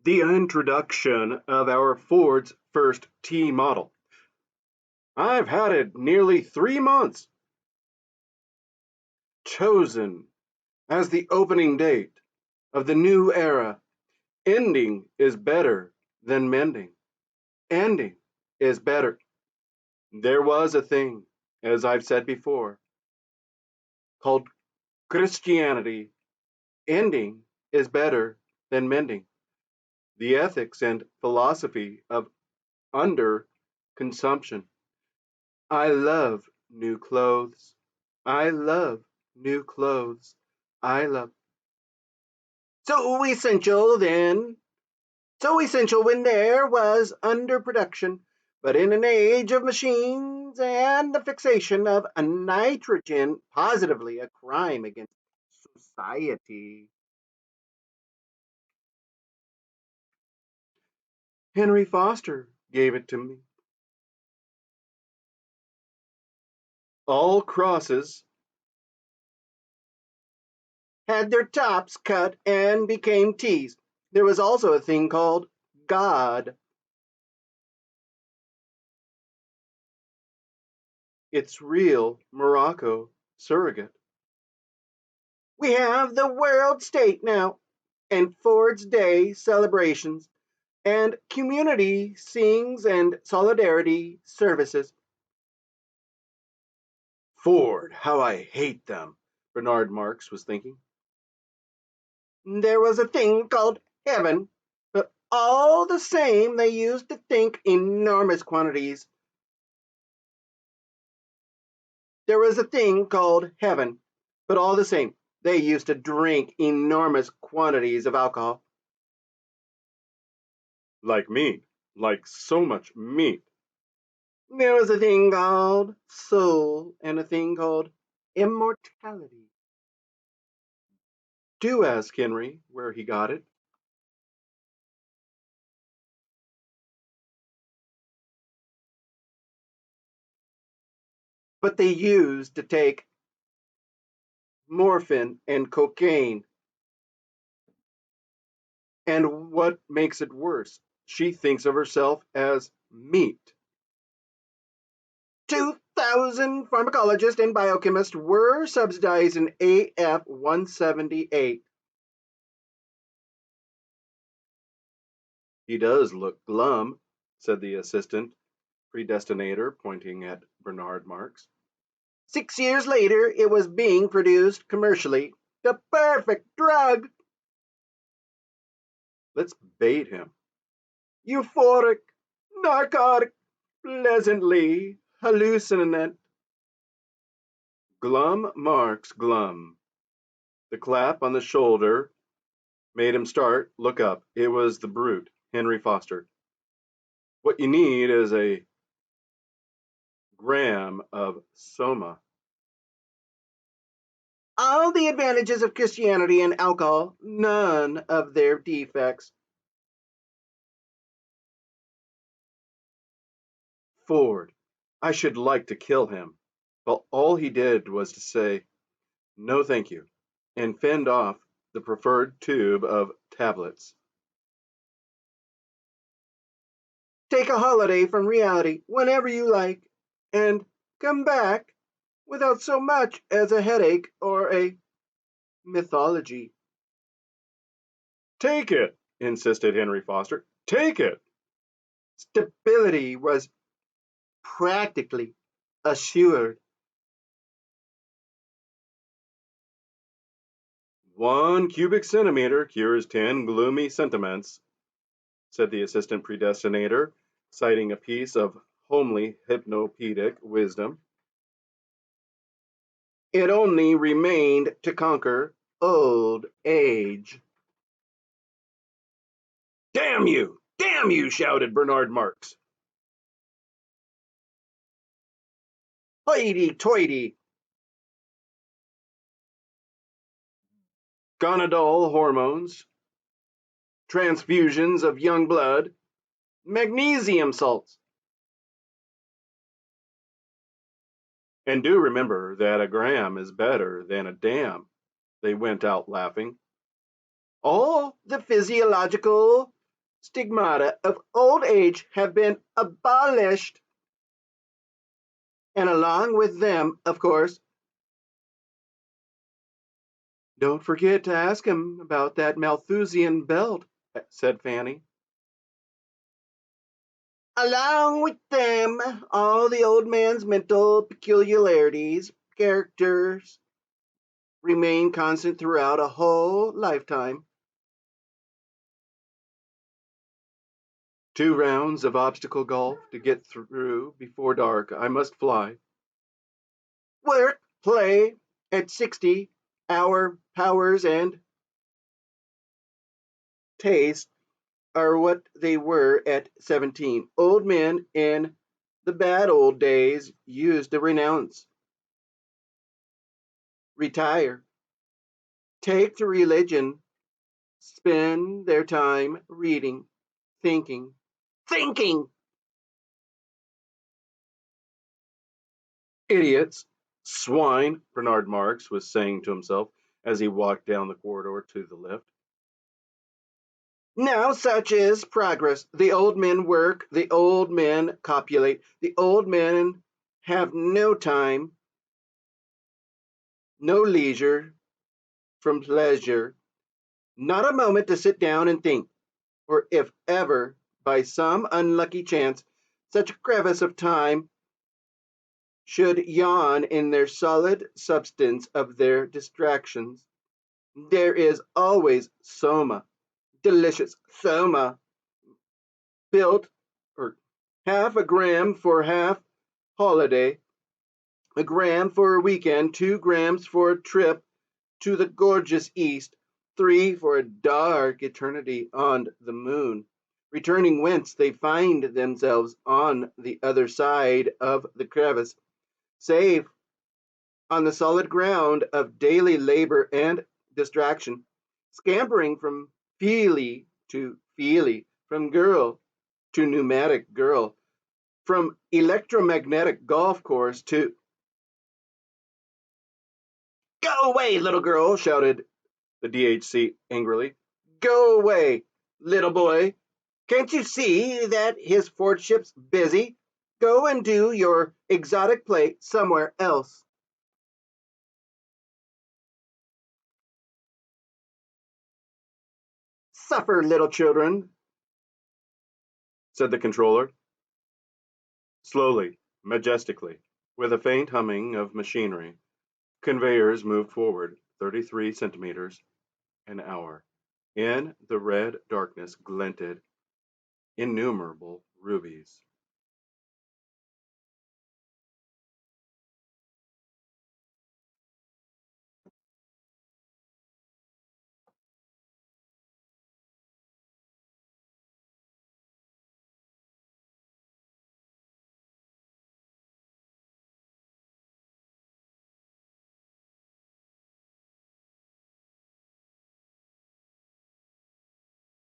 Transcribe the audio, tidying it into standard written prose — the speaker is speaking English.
The introduction of our Ford's first T model. I've had it nearly 3 months. Chosen as the opening date of the new era. Ending is better than mending. Ending is better. There was a thing, as I've said before, called Christianity. Ending is better than mending. The ethics and philosophy of under consumption. I love new clothes. I love new clothes. I love. So essential then. So essential when there was underproduction. But in an age of machines and the fixation of nitrogen, positively a crime against society. Henry Foster gave it to me. All crosses had their tops cut and became T's. There was also a thing called God. It's real Morocco surrogate. We have the world state now, and Ford's Day celebrations, and community sings and solidarity services. Ford, how I hate them, Bernard Marx was thinking. There was a thing called heaven, but all the same they used to think enormous quantities. There was a thing called heaven, but all the same they used to drink enormous quantities of alcohol. Like meat, like so much meat. There was a thing called soul and a thing called immortality. Do ask Henry where he got it. But they used to take morphine and cocaine. And what makes it worse? She thinks of herself as meat. 2,000 pharmacologists and biochemists were subsidized in AF 178. He does look glum, said the assistant predestinator, pointing at Bernard Marx. 6 years later, it was being produced commercially. The perfect drug. Let's bait him. Euphoric, narcotic, pleasantly hallucinant. Glum Marx glum. The clap on the shoulder made him start, look up. It was the brute, Henry Foster. What you need is a gram of soma. All the advantages of Christianity and alcohol, none of their defects. Ford, I should like to kill him. But all he did was to say, no thank you, and fend off the preferred tube of tablets. Take a holiday from reality whenever you like, and come back without so much as a headache or a mythology. Take it, insisted Henry Foster. Take it. Stability was practically assured. 1 cubic centimeter cures 10 gloomy sentiments, said the assistant predestinator, citing a piece of homely hypnopedic wisdom. It only remained to conquer old age. Damn you! Damn you! Shouted Bernard Marx. Hoity toity! Gonadal hormones, transfusions of young blood, magnesium salts. And do remember that a gram is better than a dam. They went out laughing. All the physiological stigmata of old age have been abolished, and along with them, of course, don't forget to ask him about that Malthusian belt, said Fanny. Along with them, all the old man's mental peculiarities, characters, remain constant throughout a whole lifetime. 2 rounds of obstacle golf to get through before dark. I must fly. Work, play at 60, our powers and taste are what they were at 17. Old men in the bad old days used to renounce, retire, take to religion, spend their time reading, thinking, thinking. Idiots, swine, Bernard Marx was saying to himself as he walked down the corridor to the lift. Now such is progress. The old men work, the old men copulate, the old men have no time, no leisure from pleasure, not a moment to sit down and think, or if ever, by some unlucky chance, such a crevice of time should yawn in their solid substance of their distractions, there is always soma, delicious soma, built, or half a gram for half holiday, a gram for a weekend, 2 grams for a trip to the gorgeous East, 3 for a dark eternity on the moon, returning whence they find themselves on the other side of the crevice, safe on the solid ground of daily labor and distraction, scampering from feely to feely, from girl to pneumatic girl, from electromagnetic golf course to. Go away, little girl, shouted the DHC angrily. Go away, little boy. Can't you see that his Fordship's busy? Go and do your exotic play somewhere else. Suffer, little children, said the controller. Slowly, majestically, with a faint humming of machinery, conveyors moved forward 33 centimeters an hour. In the red darkness glinted innumerable rubies.